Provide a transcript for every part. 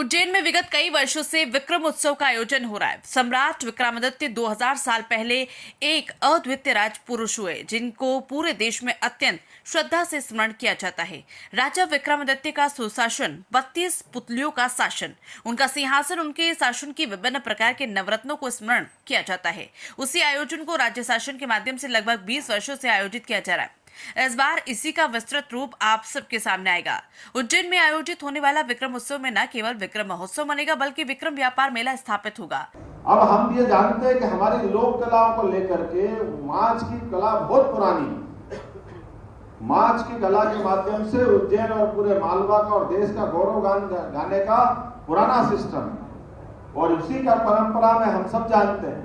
उज्जैन में विगत कई वर्षों से विक्रम उत्सव का आयोजन हो रहा है। सम्राट विक्रमादित्य 2000 साल पहले एक अद्वितीय राजपुरुष हुए, जिनको पूरे देश में अत्यंत श्रद्धा से स्मरण किया जाता है। राजा विक्रमादित्य का सुशासन, 32 पुतलियों का शासन, उनका सिंहासन, उनके शासन की विभिन्न प्रकार के नवरत्नों को स्मरण किया जाता है। उसी आयोजन को राज्य शासन के माध्यम से लगभग 20 वर्षों से आयोजित किया जा रहा है। इस बार इसी का विस्तृत रूप आप सबके सामने आएगा। उज्जैन में आयोजित होने वाला विक्रम उत्सव में न केवल विक्रम महोत्सव बनेगा, बल्कि विक्रम व्यापार मेला स्थापित होगा। अब हम ये जानते हैं कि हमारी लोक कलाओं को लेकर के माछ की कला बहुत पुरानी है। माछ की कला के माध्यम से उज्जैन और पूरे मालवा का और देश का गौरव गाने का पुराना सिस्टम है और उसी का परंपरा में हम सब जानते हैं।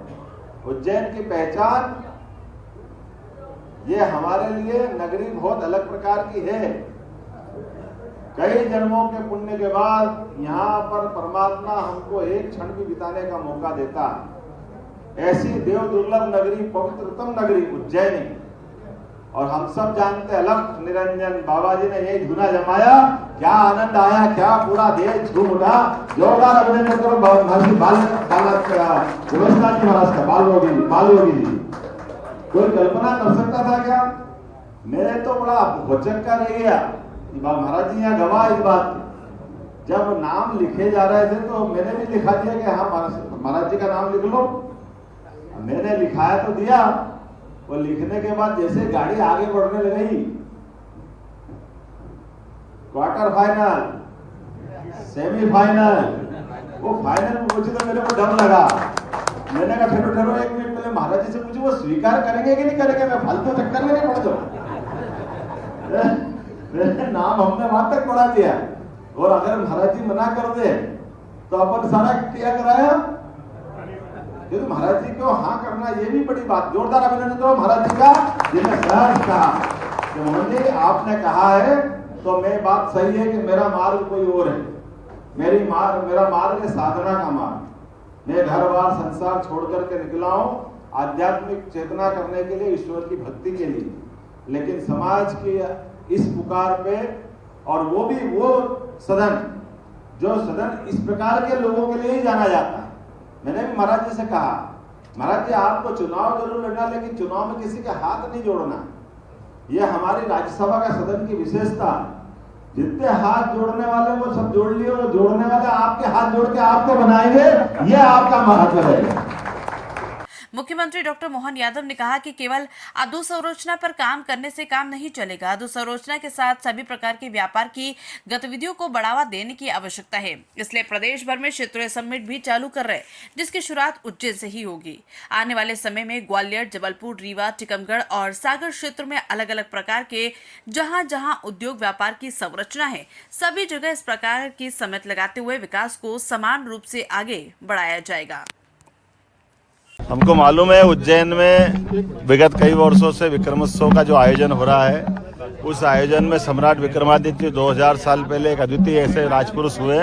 उज्जैन की पहचान ये हमारे लिए नगरी बहुत अलग प्रकार की है। कई जन्मों के पुण्य के बाद यहाँ पर परमात्मा हमको एक क्षण भी बिताने का मौका देता है। ऐसी देव दुर्लभ नगरी, पवित्रतम नगरी उज्जैनी, और हम सब जानते हैं अलख निरंजन बाबा जी ने यही धुना जमाया, क्या आनंद आया, क्या पूरा देश झूम उठा। जोरदार अभिनंदन करो गोविंद जी महाराज का, बालयोगी जी। कोई कल्पना कर सकता था क्या? मेरे तो बड़ा भौचक्का रह गया। महाराज जी यहाँ गवाह इस बात की। जब नाम लिखे जा रहे थे तो मैंने भी लिखा दिया कि हाँ महाराज जी का नाम लिख लो। मैंने लिखाया तो दिया, वो लिखने के बाद जैसे गाड़ी आगे बढ़ने लगी, क्वार्टर फाइनल, सेमीफाइनल, वो फाइनल में पहुंची तो मेरे को डर लगा। मैंने कहा ठहरो एक मिनट, पहले महाराज जी से पूछो वो स्वीकार करेंगे कि नहीं करेंगे, मैं फालतू चक्कर में नहीं पड़ जाऊं। नाम हमने वहां तक बढ़ा दिया, और अगर महाराज जी मना कर दे तो अपन सारा क्या कराया, क्योंकि महाराज जी को हाँ करना ये भी बड़ी बात। जोरदार अभिनंदन करो महाराज जी का, जिन्हें सहर्ष कहा कि मोहन जी आपने कहा है तो मैं बात सही है कि मेरा मार्ग कोई और है। मेरा मार्ग है साधना का मार्ग। मैं घर बार संसार छोड़ करके निकला हूँ आध्यात्मिक चेतना करने के लिए, ईश्वर की भक्ति के लिए। लेकिन समाज की इस पुकार पे, और वो भी वो सदन जो सदन इस प्रकार के लोगों के लिए ही जाना जाता है। मैंने भी महाराज जी से कहा, महाराज जी आपको चुनाव जरूर लड़ना, लेकिन चुनाव में किसी के हाथ नहीं जोड़ना। यह हमारी राज्यसभा का सदन की विशेषता। जितने हाथ जोड़ने वाले वो सब जोड़ लिए, वो जोड़ने वाले आपके हाथ जोड़ के आपको बनाएंगे, ये आपका महत्व है। मुख्यमंत्री डॉक्टर मोहन यादव ने कहा कि केवल अधोसंरचना पर काम करने से काम नहीं चलेगा। अधोसंरचना के साथ सभी प्रकार के व्यापार की गतिविधियों को बढ़ावा देने की आवश्यकता है। इसलिए प्रदेश भर में क्षेत्रीय समिट भी चालू कर रहे हैं, जिसकी शुरुआत उज्जैन से ही होगी। आने वाले समय में ग्वालियर, जबलपुर, रीवा, टीकमगढ़ और सागर क्षेत्र में अलग अलग प्रकार के जहां जहां उद्योग व्यापार की संरचना है, सभी जगह इस प्रकार की समिट लगाते हुए विकास को समान रूप से आगे बढ़ाया जाएगा। हमको मालूम है उज्जैन में विगत कई वर्षों से विक्रमोत्सव का जो आयोजन हो रहा है, उस आयोजन में सम्राट विक्रमादित्य 2000 साल पहले एक अद्वितीय ऐसे राजपुरुष हुए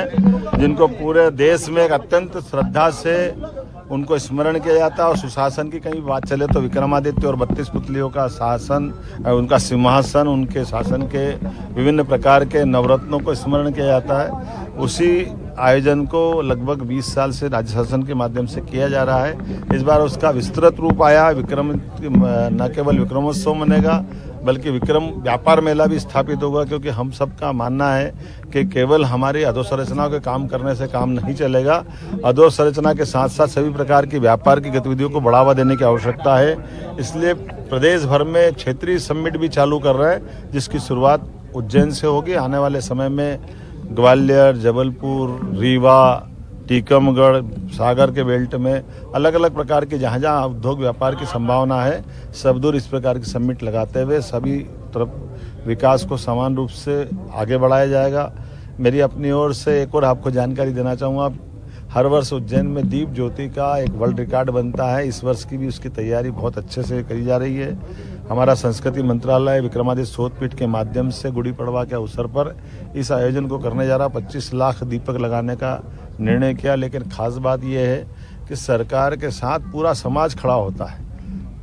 जिनको पूरे देश में एक अत्यंत श्रद्धा से उनको स्मरण किया जाता है। और सुशासन की कहीं बात चले तो विक्रमादित्य और 32 पुतलियों का शासन, उनका सिंहासन, उनके शासन के विभिन्न प्रकार के नवरत्नों को स्मरण किया जाता है। उसी आयोजन को लगभग 20 साल से राज्य शासन के माध्यम से किया जा रहा है। इस बार उसका विस्तृत रूप आया। विक्रम न केवल विक्रमोत्सव बनेगा, बल्कि विक्रम व्यापार मेला भी स्थापित होगा, क्योंकि हम सबका मानना है कि केवल हमारी अधोसंरचना के काम करने से काम नहीं चलेगा। अधोसंरचना के साथ साथ सभी प्रकार की व्यापार की गतिविधियों को बढ़ावा देने की आवश्यकता है। इसलिए प्रदेश भर में क्षेत्रीय समिट भी चालू कर रहे हैं, जिसकी शुरुआत उज्जैन से होगी। आने वाले समय में ग्वालियर, जबलपुर, रीवा, टीकमगढ़, सागर के बेल्ट में अलग अलग प्रकार के जहाँ जहाँ उद्योग व्यापार की संभावना है, सब दूर इस प्रकार की समिट लगाते हुए सभी तरफ विकास को समान रूप से आगे बढ़ाया जाएगा। मेरी अपनी ओर से एक और आपको जानकारी देना चाहूँगा, हर वर्ष उज्जैन में दीप ज्योति का एक वर्ल्ड रिकॉर्ड बनता है। इस वर्ष की भी उसकी तैयारी बहुत अच्छे से करी जा रही है। हमारा संस्कृति मंत्रालय विक्रमादित्य शोधपीठ के माध्यम से गुड़ी पड़वा के अवसर पर इस आयोजन को करने जा रहा। 25 लाख दीपक लगाने का निर्णय किया। लेकिन खास बात यह है कि सरकार के साथ पूरा समाज खड़ा होता है।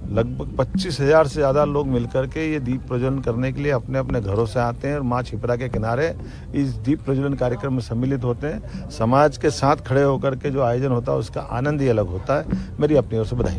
लगभग 25,000 से ज़्यादा लोग मिलकर के ये दीप प्रज्वलन करने के लिए अपने अपने घरों से आते हैं और माँ छिपरा के किनारे इस दीप प्रज्वलन कार्यक्रम में सम्मिलित होते हैं। समाज के साथ खड़े होकर के जो आयोजन होता है उसका आनंद ही अलग होता है। मेरी अपनी ओर से बधाई।